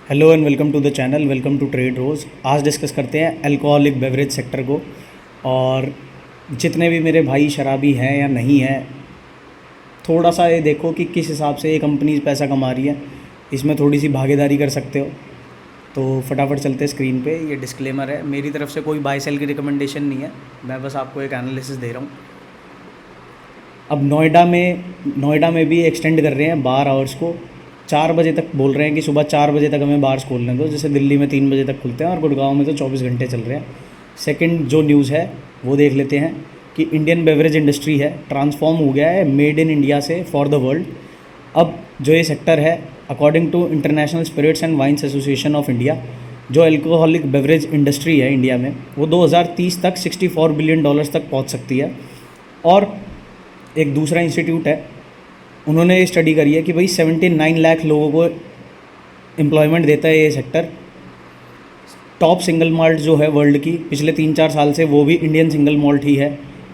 Hello and welcome to the channel, welcome to trade rose. आज discuss करते हैं alcoholic beverage sector को। और जितने भी मेरे भाई शराबी हैं या नहीं हैं, थोड़ा सा ये देखो कि किस हिसाब से ये कंपनीज पैसा कमा रही है, इसमें थोड़ी सी भागीदारी कर सकते हो। तो फटाफट चलते हैं स्क्रीन पे। ये डिस्क्लेमर है, मेरी तरफ से कोई बाय सेल की रिकमेंडेशन नहीं है, मैं बस आपको एक एनालिसिस दे रहा हूँ। अब नोएडा में भी एक्सटेंड कर रहे हैं बार आवर्स को। 4 बजे तक बोल रहे हैं कि सुबह 4 बजे तक हमें बार्स खोलने दो, जैसे दिल्ली में 3 बजे तक खुलते हैं और गुड़गांव में तो 24 घंटे चल रहे हैं। सेकंड जो न्यूज़ है वो देख लेते हैं कि इंडियन बेवरेज इंडस्ट्री है ट्रांसफॉर्म हो गया है मेड इन इंडिया से फॉर द वर्ल्ड। अब जो ये सेक्टर है, according to International Spirits and Wines Association of India, जो अल्कोहलिक बेवरेज इंडस्ट्री है इंडिया में, वो 2030 तक $64 बिलियन तक पहुंच सकती है। और एक दूसरा इंस्टीट्यूट है, उन्होंने ये स्टडी करी है कि भाई 79 लाख लोगों को एम्प्लॉयमेंट देता है ये सेक्टर। टॉप सिंगल माल्ट जो है वर्ल्ड की पिछले 3-4 साल से, वो भी इंडियन सिंगल माल्ट ही है।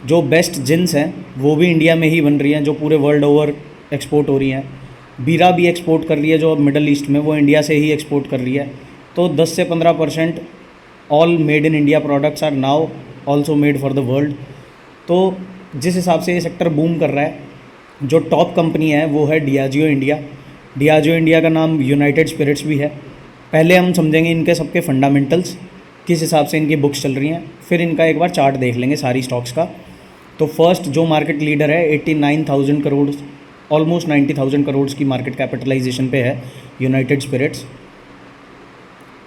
जो बेस्ट जिन्स हैं वो भी इंडिया में ही बन रही हैं, जो पूरे वर्ल्ड ओवर एक्सपोर्ट हो रही हैं। बीरा भी एक्सपोर्ट कर रही है, जो मिडल ईस्ट में, वो इंडिया से ही एक्सपोर्ट कर रही है। तो 10 से 15% all made in India products are now also made for the world. तो जिस हिसाब से ये सेक्टर बूम कर रहा है, जो टॉप कंपनी है वो है डियाजियो इंडिया। डियाजियो इंडिया का नाम यूनाइटेड स्पिरिट्स भी है। पहले हम समझेंगे इनके सबके फंडामेंटल्स, किस हिसाब से इनकी बुक्स चल रही हैं, फिर इनका एक बार चार्ट देख लेंगे सारी स्टॉक्स का। तो फर्स्ट जो मार्केट लीडर है, 89,000 करोड़, ऑलमोस्ट 90,000 करोड़ की मार्केट कैपिटलाइजेशन पे है United Spirits.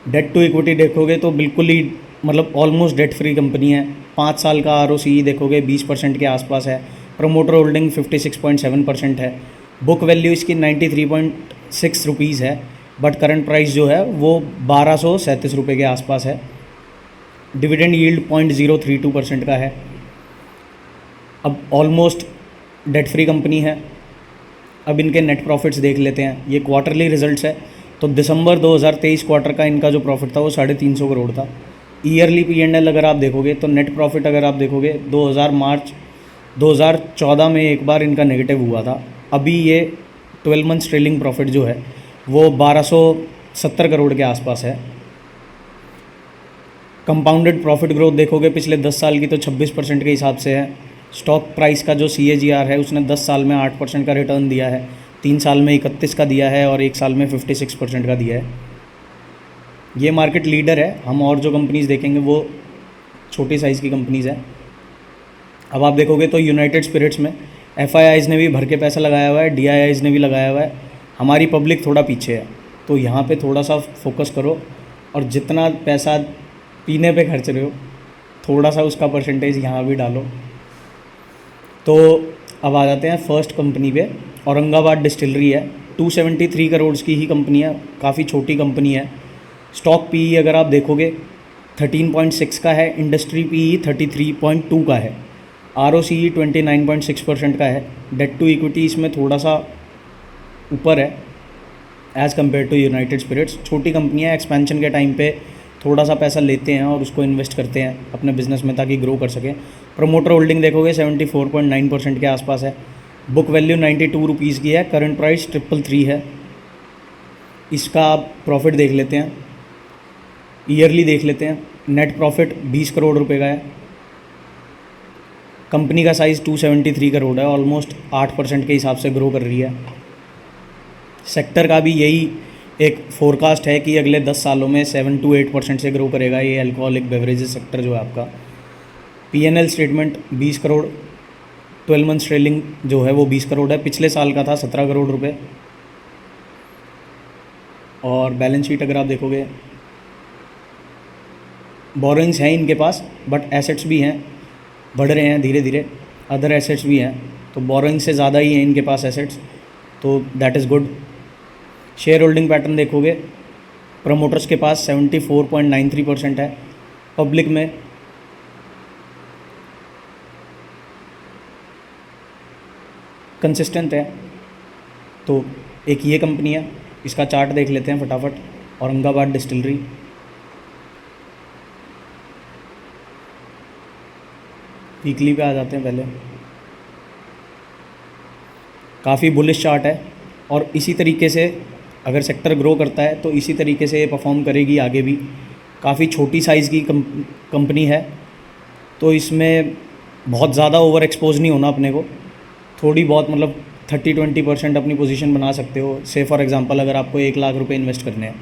Debt to equity देखोगे तो बिल्कुल ही मतलब ऑलमोस्ट डेट फ्री कंपनी है। 5 साल का ROCE देखोगे 20% के आसपास है। प्रमोटर होल्डिंग 56.7% है। बुक वैल्यू इसकी 93.6 रुपीज़ है, बट करंट प्राइस जो है वो 1237 रुपये के आसपास है। डिविडेंड यील्ड 0.032% का है। अब ऑलमोस्ट डेट फ्री कंपनी है। अब इनके नेट प्रॉफिट्स देख लेते हैं। ये क्वार्टरली रिजल्ट्स है, तो दिसंबर 2023 क्वार्टर का इनका जो प्रॉफिट था वो 350 करोड़ था। ईयरली P&L अगर आप देखोगे तो नेट प्रॉफिट अगर आप देखोगे, मार्च 2014 में एक बार इनका नेगेटिव हुआ था। अभी ये 12 मंथ्स ट्रेलिंग प्रॉफिट जो है वो 1270 करोड़ के आसपास है। कंपाउंडेड प्रॉफिट ग्रोथ देखोगे पिछले 10 साल की तो 26% के हिसाब से है। स्टॉक प्राइस का जो CAGR है उसने 10 साल में 8% का रिटर्न दिया है, 3 साल में 31 का दिया है और 1 साल में 56% का दिया है। ये मार्केट लीडर है। हम और जो कंपनीज़ देखेंगे वो छोटी साइज़ की कंपनीज़ हैं। अब आप देखोगे तो यूनाइटेड स्पिरिट्स में FIIs ने भी भर के पैसा लगाया हुआ है, DIIs ने भी लगाया हुआ है। हमारी पब्लिक थोड़ा पीछे है, तो यहाँ पे थोड़ा सा फोकस करो और जितना पैसा पीने पे खर्च रहे हो थोड़ा सा उसका परसेंटेज यहाँ भी डालो। तो अब आ जाते हैं फर्स्ट कंपनी पे। औरंगाबाद डिस्टिलरी है, 273 करोड़ की ही कंपनी है, काफ़ी छोटी कंपनी है। स्टॉक PE अगर आप देखोगे 13.6 का है, इंडस्ट्री PE 33.2 का है, ROCE 29.6% का है। डेट टू इक्विटी इसमें थोड़ा सा ऊपर है as compare to United Spirits. छोटी कंपनी है, एक्सपेंशन के टाइम पे थोड़ा सा पैसा लेते हैं और उसको इन्वेस्ट करते हैं अपने बिजनेस में ताकि ग्रो कर सकें। प्रमोटर होल्डिंग देखोगे 74.9% के आसपास है। बुक वैल्यू 92 रुपीज़ की है, करंट प्राइस 333 है। इसका आप प्रॉफिट देख लेते हैं, ईयरली देख लेते हैं। नेट प्रॉफिट 20 करोड़ रुपए का है। कंपनी का साइज़ 273 करोड़ है, ऑलमोस्ट 8% के हिसाब से ग्रो कर रही है। सेक्टर का भी यही एक फोरकास्ट है कि अगले 10 सालों में 7 to 8% से ग्रो करेगा ये अल्कोहलिक बेवरेजेस सेक्टर जो है आपका। P&L statement 20 crore, 12 months trailing जो है वो 20 करोड़ है, पिछले साल का था 17 करोड़ रुपए। और बैलेंस शीट अगर आप देखोगे, बोरोइंग्स हैं इनके पास, बट एसेट्स भी हैं, बढ़ रहे हैं धीरे धीरे। अदर एसेट्स भी हैं, तो बोरोइंग से ज़्यादा ही हैं इनके पास एसेट्स, तो that is good. Share holding pattern देखोगे, प्रमोटर्स के पास 74.93% है। पब्लिक में कंसिस्टेंट है। तो एक ये कंपनी है, इसका चार्ट देख लेते हैं फटाफट। औरंगाबाद डिस्टिलरी, वीकली पे आ जाते हैं पहले। काफ़ी बुलिश चार्ट है और इसी तरीके से अगर सेक्टर ग्रो करता है तो इसी तरीके से ये परफॉर्म करेगी आगे भी। काफ़ी छोटी साइज़ की कंपनी है, तो इसमें बहुत ज़्यादा ओवर एक्सपोज नहीं होना अपने को। थोड़ी बहुत मतलब 30-20% अपनी पोजीशन बना सकते हो। से फॉर एग्जांपल अगर आपको 1 लाख रुपए इन्वेस्ट करने हैं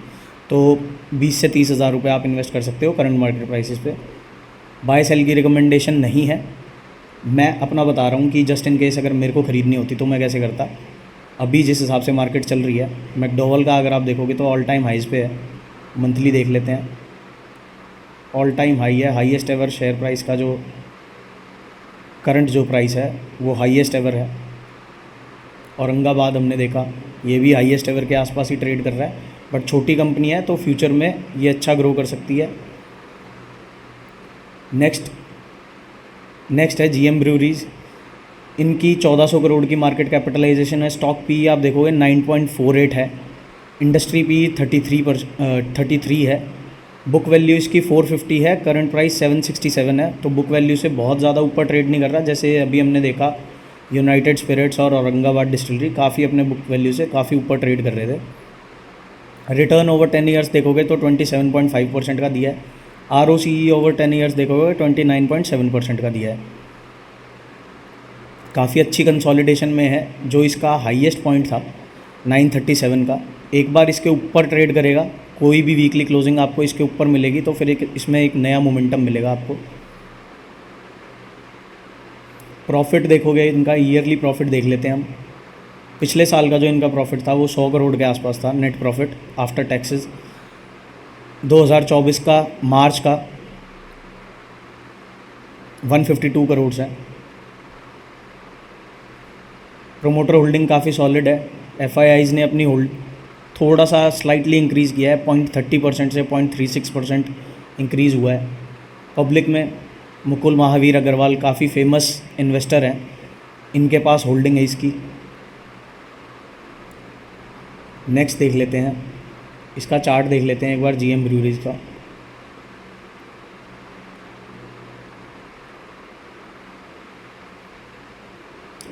तो 20 से 30 हज़ार रुपये आप इन्वेस्ट कर सकते हो करंट मार्केट प्राइसेस पे। बाय सेल की रिकमेंडेशन नहीं है, मैं अपना बता रहा हूँ कि जस्ट इन केस अगर मेरे को ख़रीदनी होती तो मैं कैसे करता। अभी जिस हिसाब से मार्केट चल रही है, मैकडॉवेल का अगर आप देखोगे तो ऑल टाइम हाइज़ पे है। मंथली देख लेते हैं, ऑल टाइम हाई है, हाईएस्ट एवर शेयर प्राइस का जो करंट जो प्राइस है वो हाईएस्ट एवर है। औरंगाबाद हमने देखा, ये भी हाईएस्ट एवर के आसपास ही ट्रेड कर रहा है, बट छोटी कंपनी है तो फ्यूचर में ये अच्छा ग्रो कर सकती है। नेक्स्ट है जीएम ब्रूरीज। इनकी 1400 करोड़ की मार्केट कैपिटलाइजेशन है। स्टॉक पी आप देखोगे 9.48 है। इंडस्ट्री पी 33 है। बुक वैल्यू इसकी 450 है, करंट प्राइस 767 है। तो बुक वैल्यू से बहुत ज़्यादा ऊपर ट्रेड नहीं कर रहा। जैसे अभी हमने देखा यूनाइटेड स्पिरिट्स और औरंगाबाद डिस्टिलरी काफ़ी अपने बुक वैल्यू से काफ़ी ऊपर ट्रेड कर रहे थे। रिटर्न ओवर 10 ईयर्स देखोगे तो 27.5% का दिया है। ROCE ओवर 10 ईयर्स देखोगे 29.7% का दिया है। काफ़ी अच्छी कंसोलिडेशन में है। जो इसका हाईएस्ट पॉइंट था 937 का, एक बार इसके ऊपर ट्रेड करेगा, कोई भी वीकली क्लोजिंग आपको इसके ऊपर मिलेगी तो फिर इसमें एक नया मोमेंटम मिलेगा आपको। प्रॉफिट देखोगे, इनका ईयरली प्रॉफिट देख लेते हैं हम। पिछले साल का जो इनका प्रॉफिट था वो 100 करोड़ के आसपास था, नेट प्रॉफिट आफ्टर टैक्सेस। 2024 का मार्च का 152 करोड़ है। प्रोमोटर होल्डिंग काफ़ी सॉलिड है। FIIs ने अपनी होल्ड थोड़ा सा स्लाइटली इंक्रीज़ किया है, 0.30% से 0.36% इंक्रीज़ हुआ है। पब्लिक में मुकुल महावीर अग्रवाल काफ़ी फेमस इन्वेस्टर हैं, इनके पास होल्डिंग है इसकी। नेक्स्ट देख लेते हैं, इसका चार्ट देख लेते हैं एक बार जीएम ब्रूरीज का।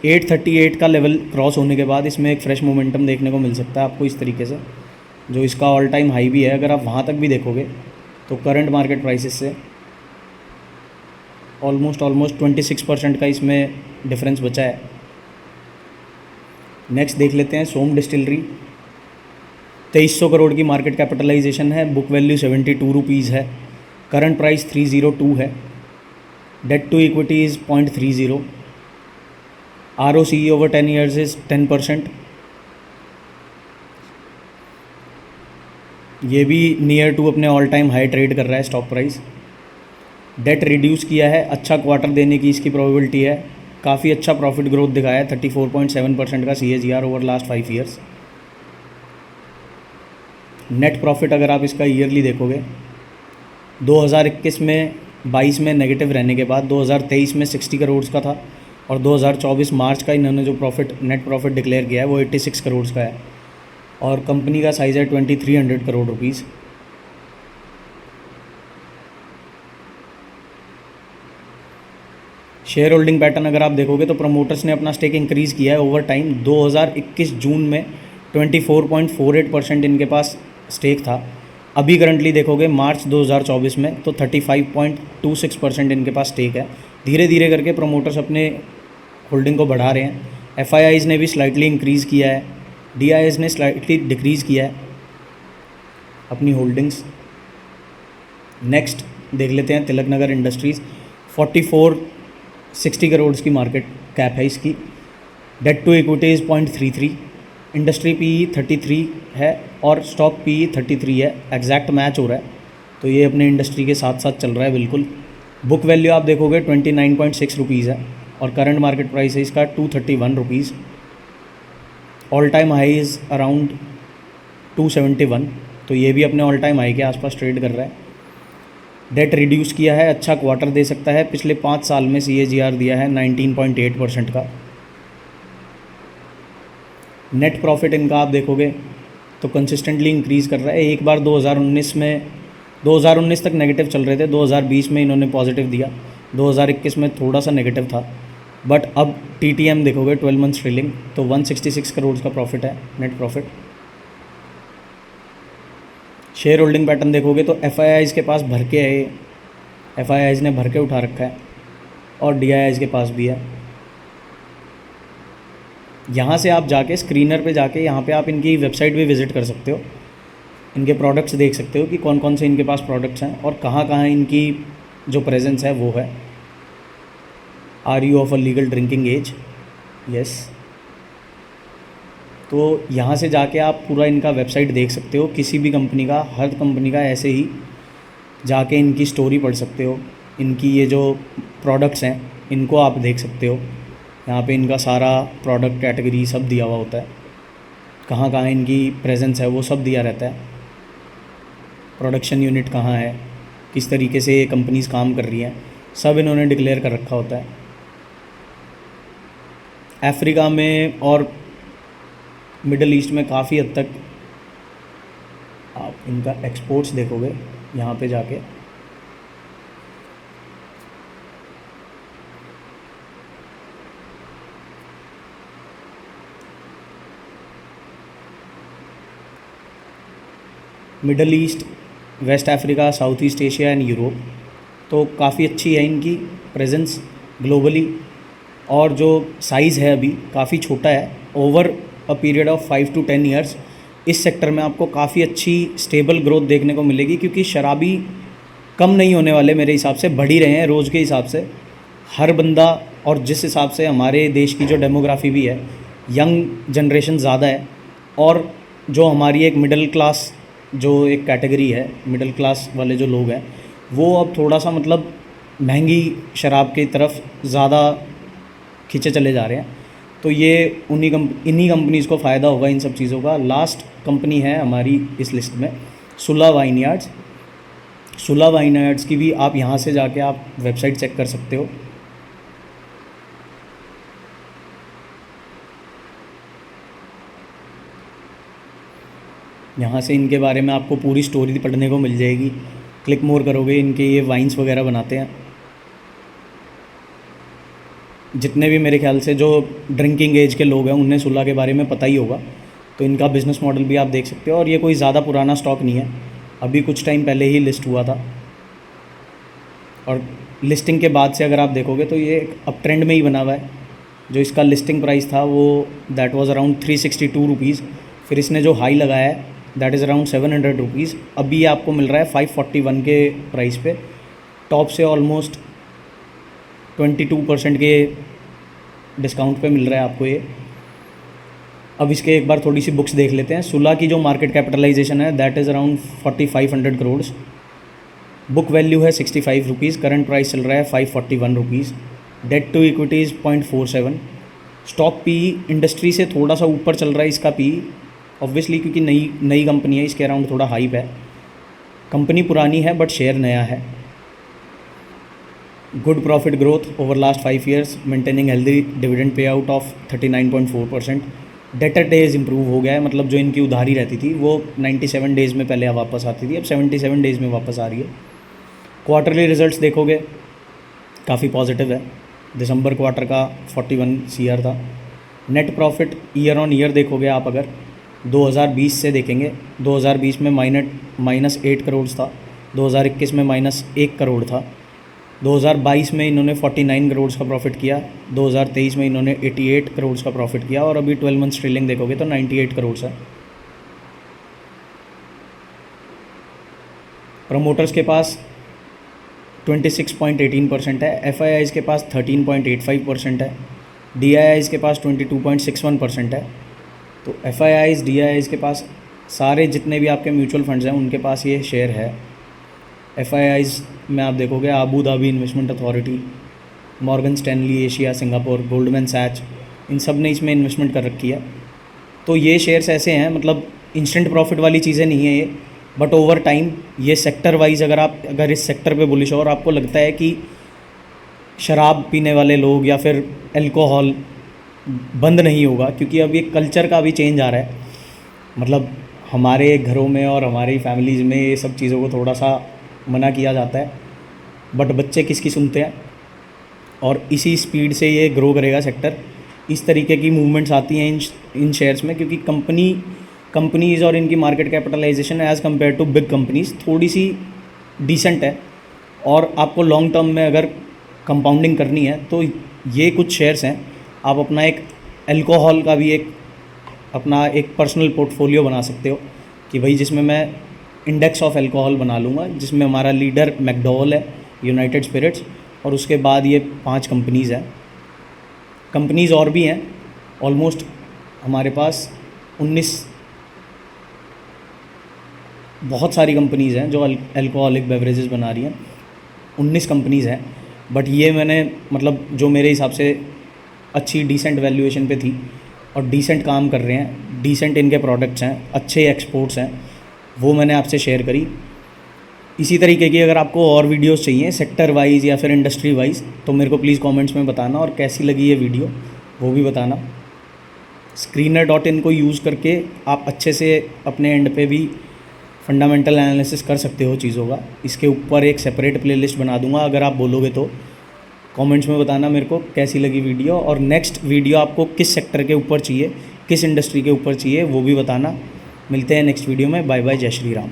$838 का लेवल क्रॉस होने के बाद इसमें एक फ्रेश मोमेंटम देखने को मिल सकता है आपको इस तरीके से, जो इसका ऑल टाइम हाई भी है। अगर आप वहाँ तक भी देखोगे तो करंट मार्केट प्राइसेस से ऑलमोस्ट 26% का इसमें डिफरेंस बचा है। नेक्स्ट देख लेते हैं सोम डिस्टिलरी। 2300 करोड़ की मार्केट कैपिटलाइजेशन है, बुक वैल्यू 72 रुपीज़ है, करंट प्राइस 302 है, debt to equity is 0.30, ROCE over 10 years is 10%। ये भी नियर टू अपने ऑल टाइम हाई ट्रेड कर रहा है स्टॉक प्राइस। डेट रिड्यूस किया है, अच्छा क्वार्टर देने की इसकी प्रोबेबिलिटी है। काफ़ी अच्छा प्रॉफिट ग्रोथ दिखाया है, 34.7% का CAGR over last 5 years. Net profit अगर आप इसका ईयरली देखोगे 2021 में 22 में नेगेटिव रहने के बाद 2023 में 60 करोड़ का था, और 2024 मार्च का इन्होंने जो नेट प्रॉफिट डिक्लेयर किया है वो 86 करोड़ का है, और कंपनी का साइज़ है 2300 crore rupees. Share holding pattern अगर आप देखोगे तो प्रमोटर्स ने अपना स्टेक इंक्रीज़ किया है ओवर टाइम। 2021 जून में 24.48% इनके पास स्टेक था। अभी करंटली देखोगे मार्च 2024 में तो 35.26% इनके पास स्टेक है। धीरे धीरे करके प्रमोटर्स अपने होल्डिंग को बढ़ा रहे हैं। FIIs ने भी स्लाइटली इंक्रीज़ किया है, DIs ने स्लाइटली डिक्रीज़ किया है अपनी होल्डिंग्स। नेक्स्ट देख लेते हैं तिलक नगर इंडस्ट्रीज़। 4460 करोड़ की मार्केट कैप है इसकी, debt to equity is 0.33, industry PE 33 है और स्टॉक PE 33 है। एग्जैक्ट मैच हो रहा है, तो ये अपने इंडस्ट्री के साथ साथ चल रहा है बिल्कुल। बुक वैल्यू आप देखोगे 29.6 रुपीज़ है, और करंट मार्केट प्राइस है इसका 231 rupees. All time high is around 271, तो ये भी अपने ऑल टाइम हाई के आसपास ट्रेड कर रहा है। डेट रिड्यूस किया है, अच्छा क्वार्टर दे सकता है। पिछले 5 साल में CAGR दिया है 19.8% का। नेट प्रॉफिट इनका आप देखोगे तो कंसिस्टेंटली इंक्रीज़ कर रहा है। एक बार 2019 तक नेगेटिव चल रहे थे, 2020 में इन्होंने पॉजिटिव दिया, 2021 में थोड़ा सा नेगेटिव था, बट अब TTM देखोगे 12 मंथ्स ट्रेलिंग तो 166 करोड़ का प्रॉफिट है net profit. Share holding pattern देखोगे तो एफ के पास भर के है, एफ ने भर के उठा रखा है, और डी के पास भी है। यहाँ से आप जाके स्क्रीनर पे जाके यहाँ पे आप इनकी वेबसाइट भी विज़िट कर सकते हो, इनके प्रोडक्ट्स देख सकते हो कि कौन कौन से इनके पास प्रोडक्ट्स हैं और कहाँ कहाँ इनकी जो प्रेजेंस है वो है। Are you of a legal drinking age? Yes. तो यहाँ से जाके आप पूरा इनका वेबसाइट देख सकते हो, किसी भी कंपनी का, हर कंपनी का ऐसे ही जाके इनकी स्टोरी पढ़ सकते हो, इनकी ये जो प्रोडक्ट्स हैं इनको आप देख सकते हो। यहाँ पे इनका सारा प्रोडक्ट कैटेगरी सब दिया हुआ होता है, कहाँ कहाँ इनकी प्रेजेंस है वो सब दिया रहता है, प्रोडक्शन यूनिट कहाँ है, किस तरीके से ये कंपनीज़ काम कर रही हैं, सब इन्होंने डिक्लेयर कर रखा होता है। अफ्रीका में और मिडल ईस्ट में काफ़ी हद तक आप इनका एक्सपोर्ट्स देखोगे यहाँ पे जाके। Middle East, West Africa, South East Asia and Europe, तो काफ़ी अच्छी है इनकी प्रेजेंस ग्लोबली। और जो साइज़ है अभी काफ़ी छोटा है, over a period of 5 to 10 years इस सेक्टर में आपको काफ़ी अच्छी स्टेबल ग्रोथ देखने को मिलेगी, क्योंकि शराबी कम नहीं होने वाले मेरे हिसाब से, बढ़ ही रहे हैं रोज़ के हिसाब से हर बंदा। और जिस हिसाब से हमारे देश की जो डेमोग्राफी भी है, यंग जनरेशन ज़्यादा है, और जो हमारी एक मिडिल क्लास जो एक कैटेगरी है, मिडिल क्लास वाले जो लोग हैं, वो अब थोड़ा सा मतलब महंगी शराब की तरफ ज़्यादा खींचे चले जा रहे हैं। तो ये इन्हीं कंपनीज़ को फ़ायदा होगा इन सब चीज़ों का। लास्ट कंपनी है हमारी इस लिस्ट में सुला वाइनयार्ड्स। सुला वाइनयार्ड्स की भी आप यहाँ से जाके आप वेबसाइट चेक कर सकते हो। यहाँ से इनके बारे में आपको पूरी स्टोरी पढ़ने को मिल जाएगी। क्लिक मोर करोगे, इनके ये वाइन्स वगैरह बनाते हैं। जितने भी मेरे ख्याल से जो ड्रिंकिंग एज के लोग हैं उन्हें सुला के बारे में पता ही होगा, तो इनका बिज़नेस मॉडल भी आप देख सकते हो। और ये कोई ज़्यादा पुराना स्टॉक नहीं है, अभी कुछ टाइम पहले ही लिस्ट हुआ था, और लिस्टिंग के बाद से अगर आप देखोगे तो ये अप ट्रेंड में ही बना हुआ है। जो इसका लिस्टिंग प्राइस था वो दैट वाज अराउंड 362 रुपीज़, फिर इसने जो हाई लगाया है दैट इज़ अराउंड 700 रुपीज़। अभी ये आपको मिल रहा है 541 के प्राइस पे, टॉप से ऑलमोस्ट 22% के डिस्काउंट पे मिल रहा है आपको ये। अब इसके एक बार थोड़ी सी बुक्स देख लेते हैं। सुला की जो मार्केट कैपिटलाइजेशन है that is around 4500 crore, book value है 65 रुपीज़, करंट प्राइस चल रहा है 541 rupees, debt to equity is 0.47, stock P industry से थोड़ा सा ऊपर चल रहा है इसका पी, ऑब्वियसली क्योंकि नई कंपनी है, इसके अराउंड थोड़ा हाइप है। कंपनी पुरानी है बट शेयर नया है। Good profit growth over last 5 years, maintaining healthy dividend pay out of 39.4%। Debtor days improve हो गया है, मतलब जो इनकी उधारी रहती थी वो 97 डेज़ में पहले वापस आती थी, अब 77 डेज़ में वापस आ रही है। क्वार्टरली रिजल्ट्स देखोगे काफ़ी पॉजिटिव है। दिसंबर क्वार्टर का 41 CR था। Net profit year on year देखोगे आप, अगर 2020 से देखेंगे, 2020 में -8 करोड़ था, 2021 में -1 करोड़ था, 2022 में इन्होंने 49 करोड़ का प्रॉफिट किया, 2023 में इन्होंने 88 करोड़ का प्रॉफिट किया, और अभी 12 मंथ्स ट्रेलिंग देखोगे तो 98 करोड़ है। प्रमोटर्स के पास 26.18% है, एफ के पास 13.85% है, डी के पास 22.61% है। तो एफ डी के पास सारे जितने भी आपके म्यूचुअल फंड्स हैं उनके पास ये शेयर है। एफ में आप देखोगे Abu Dhabi investment authority, Morgan Stanley Asia, Singapore, Goldman Sachs, इन सब ने इसमें इन्वेस्टमेंट कर रखी है। तो ये शेयर्स ऐसे हैं, मतलब इंस्टेंट प्रॉफिट वाली चीज़ें नहीं है ये, बट ओवर टाइम ये सेक्टर वाइज अगर इस सेक्टर पे बुलिश हो और आपको लगता है कि शराब पीने वाले लोग या फिर अल्कोहल बंद नहीं होगा, क्योंकि अब ये कल्चर का भी चेंज आ रहा है, मतलब हमारे घरों में और हमारी फैमिलीज़ में ये सब चीज़ों को थोड़ा सा मना किया जाता है, बट बच्चे किसकी सुनते हैं, और इसी स्पीड से ये ग्रो करेगा सेक्टर। इस तरीके की मूवमेंट्स आती हैं इन शेयर्स में, क्योंकि कंपनी कंपनीज़ और इनकी market capitalisation as compare to big companies थोड़ी सी डिसेंट है, और आपको लॉन्ग टर्म में अगर कंपाउंडिंग करनी है तो ये कुछ शेयर्स हैं। आप अपना एक अल्कोहल का भी अपना एक पर्सनल पोर्टफोलियो बना सकते हो कि भाई जिसमें मैं इंडेक्स ऑफ अल्कोहल बना लूँगा, जिसमें हमारा लीडर मैकडॉवेल है, यूनाइटेड स्पिरिट्स, और उसके बाद ये 5 कंपनीज़ हैं। कंपनीज़ और भी हैं, ऑलमोस्ट हमारे पास 19 बहुत सारी कंपनीज़ हैं जो अल्कोहलिक बेवरेजेस बना रही हैं, 19 कंपनीज़ हैं। बट ये मैंने मतलब जो मेरे हिसाब से अच्छी डिसेंट वैल्यूएशन पे थी और डिसेंट काम कर रहे हैं, डिसेंट इनके प्रोडक्ट्स हैं, अच्छे एक्सपोर्ट्स हैं, वो मैंने आपसे शेयर करी। इसी तरीके की अगर आपको और वीडियोस चाहिए सेक्टर वाइज या फिर इंडस्ट्री वाइज, तो मेरे को प्लीज़ कमेंट्स में बताना, और कैसी लगी ये वीडियो वो भी बताना। Screener.in को यूज़ करके आप अच्छे से अपने एंड पे भी फंडामेंटल एनालिसिस कर सकते हो चीज़ों का। इसके ऊपर एक सेपरेट प्लेलिस्ट बना दूंगा, अगर आप बोलोगे तो कमेंट्स में बताना मेरे को कैसी लगी वीडियो, और नेक्स्ट वीडियो आपको किस सेक्टर के ऊपर चाहिए, किस इंडस्ट्री के ऊपर चाहिए, वो भी बताना। मिलते हैं नेक्स्ट वीडियो में। बाय बाय, जय श्री राम।